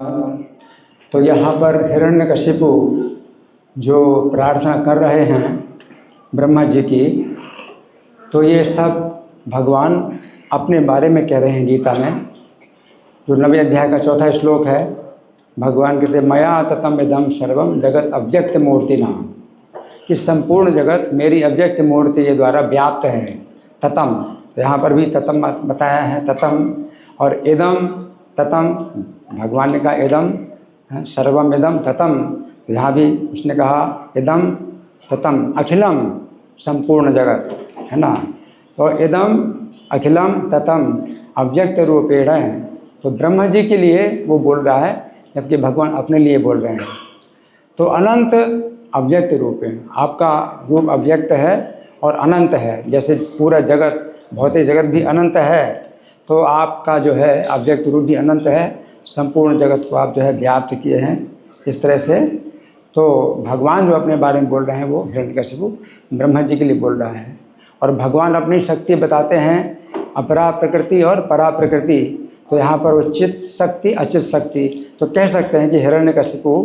तो यहाँ पर हिरण्यकशिपु जो प्रार्थना कर रहे हैं ब्रह्मा जी की, तो ये सब भगवान अपने बारे में कह रहे हैं गीता में। जो 9वें अध्याय का 4था श्लोक है, भगवान कहते मया ततम इदम सर्वम जगत अव्यक्त मूर्ति नाम, कि संपूर्ण जगत मेरी अव्यक्त मूर्ति के द्वारा व्याप्त है। ततम, यहाँ पर भी ततम बताया है, ततम। और इदम ततम, भगवान ने कहा इदम, सर्वम इदम ततम, यहाँ भी उसने कहा इदम ततम, अखिलम संपूर्ण जगत है ना। तो इदम अखिलम ततम अव्यक्त रूपेण, तो ब्रह्मा जी के लिए वो बोल रहा है, जबकि भगवान अपने लिए बोल रहे हैं। तो अनंत अव्यक्त रूपेण, आपका रूप अव्यक्त है और अनंत है। जैसे पूरा जगत, भौतिक जगत भी अनंत है, तो आपका जो है अव्यक्त रूप भी अनंत है। संपूर्ण जगत को आप जो है व्याप्त किए हैं इस तरह से। तो भगवान जो अपने बारे में बोल रहे हैं वो हिरण्यकशिपु ब्रह्मा जी के लिए बोल रहा है। और भगवान अपनी शक्ति बताते हैं, अपरा प्रकृति और परा प्रकृति। तो यहाँ पर वो चित्त शक्ति अचित शक्ति, तो कह सकते हैं कि हिरण्यकशिपु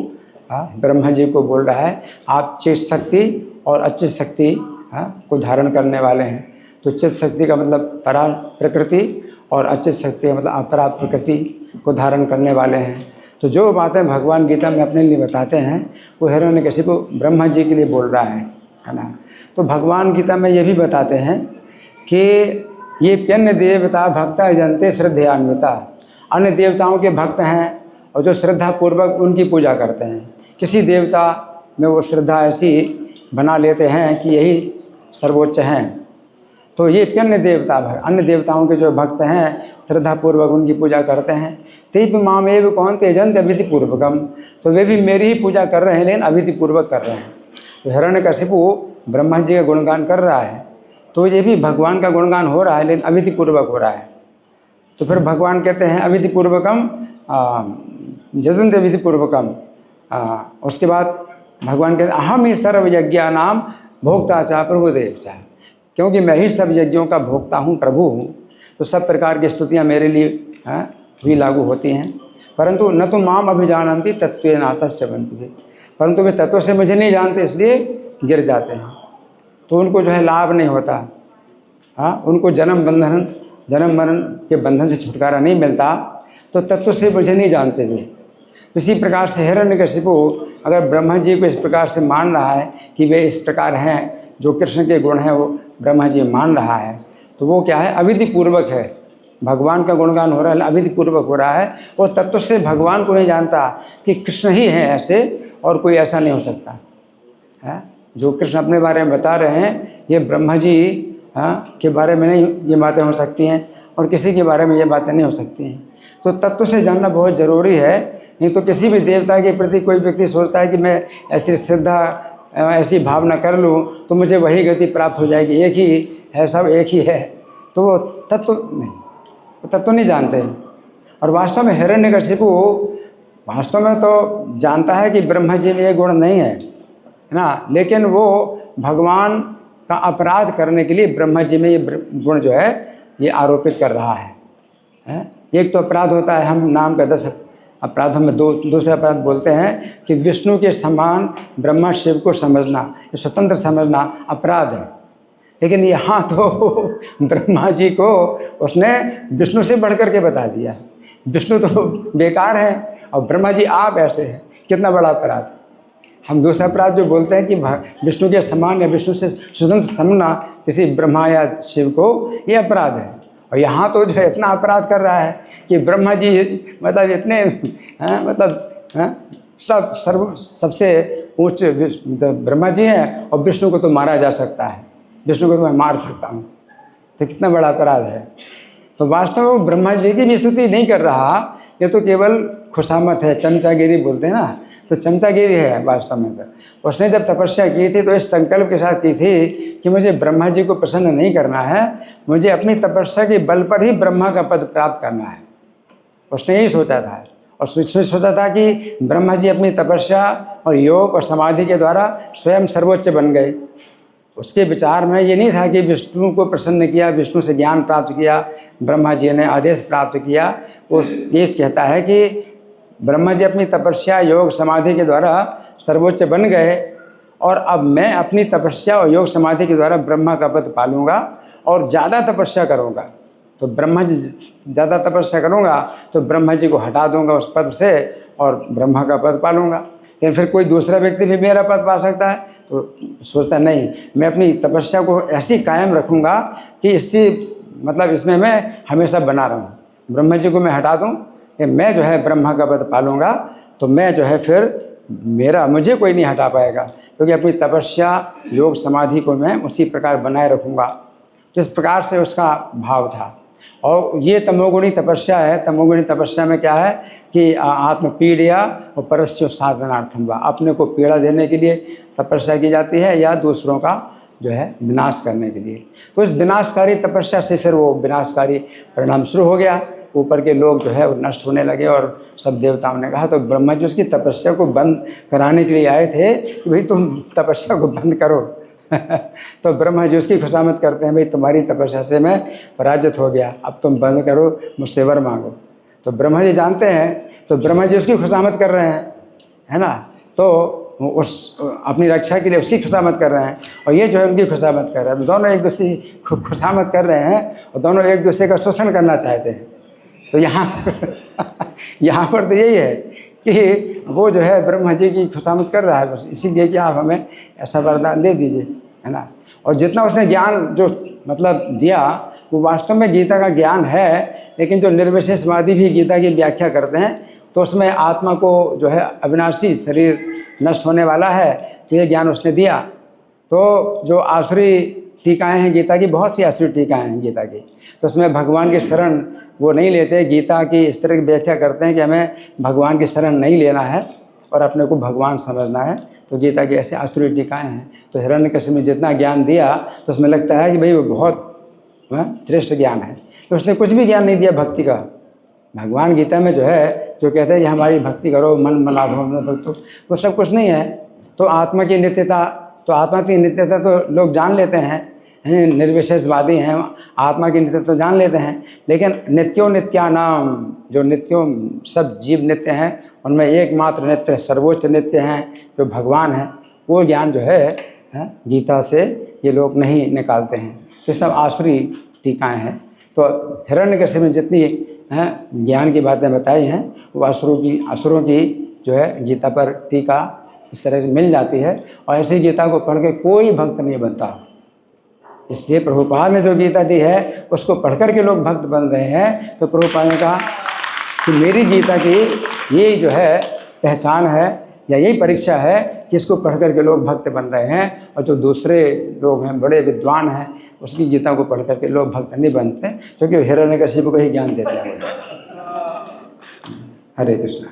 ब्रह्मा जी को बोल रहा है आप चित्त शक्ति और अचित शक्ति को धारण करने वाले हैं। तो चित्त शक्ति का मतलब परा प्रकृति और अचित शक्ति का मतलब अपरा प्रकृति को धारण करने वाले हैं। तो जो बातें भगवान गीता में अपने लिए बताते हैं वो हिरण्यकशिपु ब्रह्मा जी के लिए बोल रहा है ना। तो भगवान गीता में ये भी बताते हैं कि ये प्यन्य देवता भक्ता जनते श्रद्धयान्विता, अन्य देवताओं के भक्त हैं और जो श्रद्धा पूर्वक उनकी पूजा करते हैं। किसी देवता में वो श्रद्धा ऐसी बना लेते हैं कि यही सर्वोच्च हैं। तो ये प्यन्य देवता, अन्य देवताओं के जो भक्त हैं श्रद्धापूर्वक उनकी पूजा करते हैं। तेप मामेव कौन तेजंत अविधि पूर्वकम, तो वे भी मेरी ही पूजा कर रहे हैं लेकिन अविधि पूर्वक कर रहे हैं। तो हिरण्यकशिपु ब्रह्मा जी का गुणगान कर रहा है, तो ये भी भगवान का गुणगान हो रहा है लेकिन अविधि पूर्वक हो रहा है। तो फिर भगवान कहते हैं अविधि पूर्वकम जजंत अविधि पूर्वकम। उसके बाद भगवान कहते हैं अहम ही सर्व यज्ञा नाम भोक्ता चा प्रभुदेव चा, क्योंकि मैं ही सब यज्ञों का भोक्ता हूँ, प्रभु हूँ। तो सब प्रकार की स्तुतियाँ मेरे लिए भी लागू होती हैं। परंतु न तो माम अभिजानन्ति तत्वेन आतश्च बनन्ति, परंतु वे तत्व से मुझे नहीं जानते इसलिए गिर जाते हैं। तो उनको जो है लाभ नहीं होता, उनको जन्म मरण के बंधन से छुटकारा नहीं मिलता। तो तत्व से मुझे नहीं जानते वे। इसी प्रकार से हिरण्यकशिपु अगर ब्रह्मा जी को इस प्रकार से मान रहा है कि वे इस प्रकार हैं, जो कृष्ण के गुण हैं वो ब्रह्मा जी मान रहा है, तो वो क्या है अविधि पूर्वक है। भगवान का गुणगान हो रहा है, अविधि पूर्वक हो रहा है, और तत्व से भगवान को नहीं जानता कि कृष्ण ही है ऐसे और कोई ऐसा नहीं हो सकता है। जो कृष्ण अपने बारे में बता रहे हैं ये ब्रह्मा जी के बारे में नहीं ये बातें हो सकती हैं, और किसी के बारे में ये बातें नहीं हो सकती हैं। तो तत्व से जानना बहुत ज़रूरी है। नहीं तो किसी भी देवता के प्रति कोई व्यक्ति सोचता है कि मैं ऐसी श्रद्धा ऐसी भावना कर लूँ तो मुझे वही गति प्राप्त हो जाएगी, एक ही है, सब एक ही है, तो वो तत्व नहीं जानते। और वास्तव में हिरण्यकशिपु वास्तव में तो जानता है कि ब्रह्मा जी में ये गुण नहीं है ना, लेकिन वो भगवान का अपराध करने के लिए ब्रह्मा जी में ये गुण जो है ये आरोपित कर रहा है। एक तो अपराध होता है, हम नाम का 10 अपराधों में दूसरा अपराध बोलते हैं कि विष्णु के समान ब्रह्मा शिव को समझना, ये स्वतंत्र समझना अपराध है। लेकिन यहाँ तो ब्रह्मा जी को उसने विष्णु से बढ़ कर के बता दिया, विष्णु तो बेकार है और ब्रह्मा जी आप ऐसे हैं, कितना बड़ा अपराध। हम दूसरा अपराध जो बोलते हैं कि विष्णु के समान या विष्णु से स्वतंत्र समझना किसी ब्रह्मा या शिव को, ये अपराध है। और यहाँ तो जो है इतना अपराध कर रहा है कि ब्रह्मा जी मतलब इतने सबसे ऊंच ब्रह्मा जी हैं और विष्णु को तो मारा जा सकता है, विष्णु को तो मैं मार सकता हूँ, तो कितना बड़ा अपराध है। तो वास्तव में ब्रह्मा जी की भी स्तुति नहीं कर रहा, ये तो केवल खुशामत है, चमचागिरी बोलते हैं ना, तो चमचागिरी है वास्तव में। तो उसने जब तपस्या की थी तो इस संकल्प के साथ की थी कि मुझे ब्रह्मा जी को प्रसन्न नहीं करना है, मुझे अपनी तपस्या के बल पर ही ब्रह्मा का पद प्राप्त करना है। उसने यही सोचा था, और उसने सोचा था कि ब्रह्मा जी अपनी तपस्या और योग और समाधि के द्वारा स्वयं सर्वोच्च बन गए। उसके विचार में ये नहीं था कि विष्णु को प्रसन्न किया, विष्णु से ज्ञान प्राप्त किया, ब्रह्मा जी ने आदेश प्राप्त किया। वो ये कहता है कि ब्रह्मा जी अपनी तपस्या योग समाधि के द्वारा सर्वोच्च बन गए और अब मैं अपनी तपस्या और योग समाधि के द्वारा ब्रह्मा का पद पालूंगा और ज़्यादा तपस्या करूंगा। तो ब्रह्मा जी ज़्यादा तपस्या करूंगा तो ब्रह्मा जी को हटा दूंगा उस पद से और ब्रह्मा का पद पालूंगा। लेकिन फिर कोई दूसरा व्यक्ति भी मेरा पद पा सकता है, तो सोचता नहीं, मैं अपनी तपस्या को ऐसी कायम रखूंगा कि इससे मतलब इसमें मैं हमेशा बना रहूँ। ब्रह्मा जी को मैं हटा दूँ कि मैं जो है ब्रह्मा का पद पालूंगा, तो मैं जो है फिर मुझे कोई नहीं हटा पाएगा, क्योंकि अपनी तपस्या योग समाधि को मैं उसी प्रकार बनाए रखूँगा। जिस प्रकार से उसका भाव था। और ये तमोगुणी तपस्या है। तमोगुणी तपस्या में क्या है कि आत्म पीड़या और परस्य साधनार्थम वा, अपने को पीड़ा देने के लिए तपस्या की जाती है या दूसरों का जो है विनाश करने के लिए। तो इस विनाशकारी तपस्या से फिर वो विनाशकारी परिणाम शुरू हो गया। ऊपर के लोग जो है वो नष्ट होने लगे और सब देवताओं ने कहा, तो ब्रह्मा जी उसकी तपस्या को बंद कराने के लिए आए थे कि भाई तुम तपस्या को बंद करो। तो ब्रह्मा जी उसकी खुशामद करते हैं, भाई तुम्हारी तपस्या से मैं पराजित हो गया, अब तुम बंद करो, मुझसे वर मांगो। तो ब्रह्मा जी जानते हैं, तो ब्रह्मा जी उसकी खुशामद कर रहे हैं, है ना। तो उस अपनी रक्षा के लिए उसकी खुशामद कर रहे हैं और ये जो है उनकी खुशामद कर रहे हैं। तो दोनों एक दूसरे की खुशामद कर रहे हैं और दोनों एक दूसरे का शोषण करना चाहते हैं। तो यहाँ पर तो यही है कि वो जो है ब्रह्मा जी की खुशामद कर रहा है, बस इसीलिए कि आप हमें ऐसा वरदान दे दीजिए, है ना। और जितना उसने ज्ञान जो मतलब दिया वो वास्तव में गीता का ज्ञान है, लेकिन जो निर्विशेषवादी भी गीता की व्याख्या करते हैं तो उसमें आत्मा को जो है अविनाशी शरीर नष्ट होने वाला है, तो ये ज्ञान उसने दिया। तो जो आसुरी टीकाएँ हैं गीता की, बहुत सी आसुरी टीकाएँ हैं गीता की, तो उसमें भगवान की शरण वो नहीं लेते। गीता की इस तरह की व्याख्या करते हैं कि हमें भगवान की शरण नहीं लेना है और अपने को भगवान समझना है। तो गीता की ऐसे आसुरी टीकाएँ हैं। तो हिरण्यकशिपु ने जितना ज्ञान दिया तो उसमें लगता है कि भाई वो बहुत श्रेष्ठ ज्ञान है, तो उसने कुछ भी ज्ञान नहीं दिया भक्ति का। भगवान गीता में जो है जो कहते हैं कि हमारी भक्ति करो मन मनाभो भक्तो, वो सब कुछ नहीं है। तो आत्मा की नित्यता, तो आत्मा की नित्यता तो लोग जान लेते हैं, निर्विशेषवादी हैं, आत्मा की नित्यता तो जान लेते हैं, लेकिन नित्यो नित्यानाम, जो नित्यों सब जीव नित्य हैं उनमें एकमात्र नित्य सर्वोच्च नित्य हैं जो भगवान हैं, वो ज्ञान जो है गीता से ये लोग नहीं निकालते हैं। ये सब आसुरी टीकाएँ हैं। तो हिरण्यकशिपु में जितनी ज्ञान की बातें बताई हैं वो असुरों की जो है गीता पर टीका इस तरह से मिल जाती है। और ऐसी गीता को पढ़ के कोई भक्त नहीं बनता। इसलिए प्रभुपाद ने जो गीता दी है उसको पढ़कर के लोग भक्त बन रहे हैं। तो प्रभुपाद ने कहा कि मेरी गीता की यही जो है पहचान है या यही परीक्षा है कि इसको पढ़कर के लोग भक्त बन रहे हैं, और जो दूसरे लोग हैं बड़े विद्वान हैं उसकी गीता को पढ़कर के लोग भक्त नहीं बनते, क्योंकि हिरण्यकशिपु को ही ज्ञान देते हैं। हरे कृष्णा।